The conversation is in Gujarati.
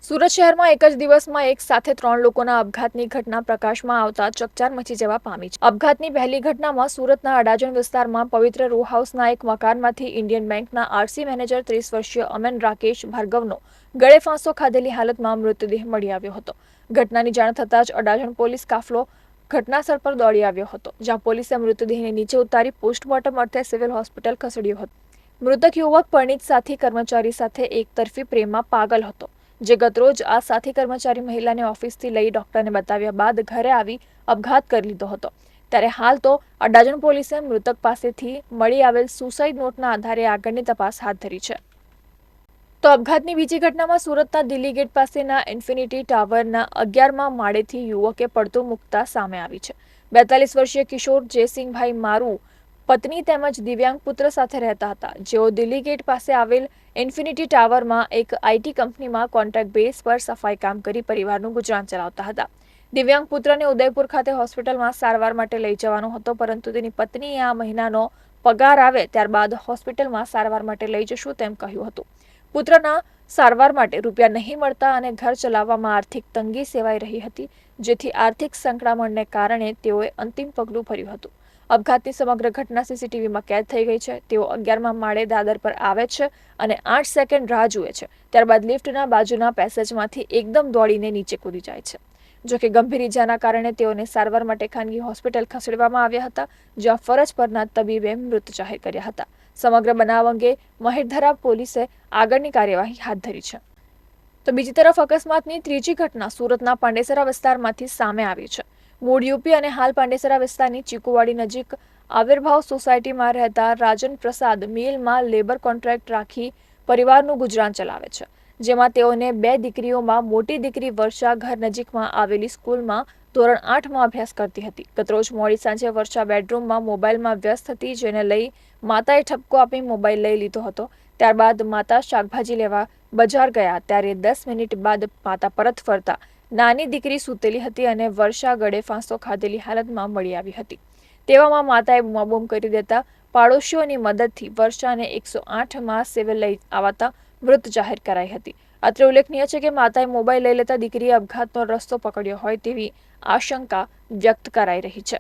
સુરત શહેરમાં એક જ દિવસમાં એક સાથે 3 લોકોના આપઘાતની ઘટના પ્રકાશમાં આવતા ચકચાર મચી જવા પામી છે. આપઘાતની પહેલી ઘટનામાં સુરતના અડાજણ વિસ્તારમાં પવિત્ર રો હાઉસના એક મકાનમાંથી ઇન્ડિયન બેંકના આરસી મેનેજર 30 વર્ષીય અમન રાકેશ ભાર્ગવનો ગળે ફાંસો ખાધેલી હાલતમાં મૃતદેહ મળી આવ્યો હતો. ઘટનાની જાણ થતાં જ અડાજણ પોલીસ કાફલો ઘટનાસ્થળ પર દોડી આવ્યો હતો, જ્યાં પોલીસે મૃતદેહને નીચે ઉતારી પોસ્ટમોર્ટમ અર્થે સિવિલ હોસ્પિટલ ખસેડ્યો હતો. મૃતક યુવક પરણિત સાથી કર્મચારી સાથે એકતરફી પ્રેમમાં પાગલ હતો, જે ગતરોજ આ સાથી કર્મચારી મહિલાને ઓફિસથી લઈ ડોક્ટરને બતાવ્યા બાદ ઘરે આવી આપઘાત કરી લીધો હતો. ત્યારે હાલ તો અડાજણ પોલીસે મૃતક પાસેથી મળી આવેલ સુસાઇડ નોટના આધારે આગળની તપાસ હાથ ધરી છે. તો આપઘાતની બીજી ઘટનામાં સુરતના દિલ્હી ગેટ પાસેના ઇન્ફિનિટી ટાવરના 11મા માળેથી યુવકે પડતું મૂકતા સામે આવી છે. 42 વર્ષીય કિશોર જયસિંહભાઈ મારુ પત્ની તેમજ દિવ્યાંગ પુત્ર સાથે રહેતા હતા, જેઓ દિલ્હી ગેટ પાસે આવેલ ઇન્ફિનિટી ટાવરમાં એક આઈટી કંપનીમાં કોન્ટ્રાક્ટ બેઝ પર સફાઈ કામ કરી પરિવારનું ગુજરાન ચલાવતા હતા. દિવ્યાંગ પુત્રને ઉદયપુર ખાતે હોસ્પિટલમાં સારવાર માટે લઈ જવાનો હતો, પરંતુ તેની પત્નીએ આ મહિનાનો પગાર આવે ત્યારબાદ હોસ્પિટલમાં સારવાર માટે લઈ જશું તેમ કહ્યું હતું. પુત્રના સારવાર માટે રૂપિયા નહીં મળતા અને ઘર ચલાવવામાં આર્થિક તંગી સેવાઈ રહી હતી, જેથી આર્થિક સંકળામણને કારણે તેઓએ અંતિમ પગલું ભર્યું હતું. આપઘાતની સમગ્ર ઘટના સીસીટીવીમાં કેદ થઈ ગઈ છે. તેઓ 11મા માળે દાદર પર આવે છે અને 8 સેકન્ડ રાહ જુએ છે. ત્યારબાદ લિફ્ટના બાજુના પેસેજમાંથી એકદમ દોડીને નીચે કૂદી જાય છે. જોકે ગંભીર ઇજાના કારણે તેઓને સારવાર માટે ખાનગી હોસ્પિટલ ખસેડવામાં આવ્યા હતા, જ્યાં ફરજ પરના તબીબે મૃત જાહેર કર્યા હતા. સમગ્ર બનાવ અંગે મહેરધરા પોલીસે આગળની કાર્યવાહી હાથ ધરી છે. તો બીજી તરફ અકસ્માતની ત્રીજી ઘટના સુરતના પાંડેસરા વિસ્તારમાંથી સામે આવી છે. મૂળ યુપી અને હાલ પાંડેસરા વિસ્તારની ચીકુવાડી નજીક આવિર્ભાવ સોસાયટીમાં રહેતા રાજન પ્રસાદ મિલમાં લેબર કોન્ટ્રાક્ટ રાખી પરિવારનું ગુજરાન ચલાવે છે, જેમાં તેઓને 2 દીકરીઓમાં મોટી દીકરી વર્ષા ઘર નજીકમાં આવેલી સ્કૂલમાં ધોરણ 8માં અભ્યાસ કરતી હતી. ગતરોજ મોડી સાંજે વર્ષા બેડરૂમમાં મોબાઈલમાં વ્યસ્ત હતી, જેને લઈ માતાએ ઠપકો આપી મોબાઈલ લઈ લીધો હતો. ત્યારબાદ માતા શાકભાજી લેવા બજાર ગયા, ત્યારે 10 મિનિટ બાદ માતા પરત ફરતા નાની દીકરી સૂતેલી હતી અને વર્ષા ગળે ફાંસો ખાધેલી હાલતમાં મળી આવી હતી. તેવામાં માતાએ બૂમાબૂમ કરી દેતા પાડોશીઓની મદદથી વર્ષાને 108માં સિવિલ લઈ આવતા મૃત જાહેર કરાઈ હતી. અત્રે ઉલ્લેખનીય છે કે માતાએ મોબાઈલ લઈ લેતા દીકરીએ આપઘાતનો રસ્તો પકડ્યો હોય તેવી આશંકા વ્યક્ત કરાઈ રહી છે.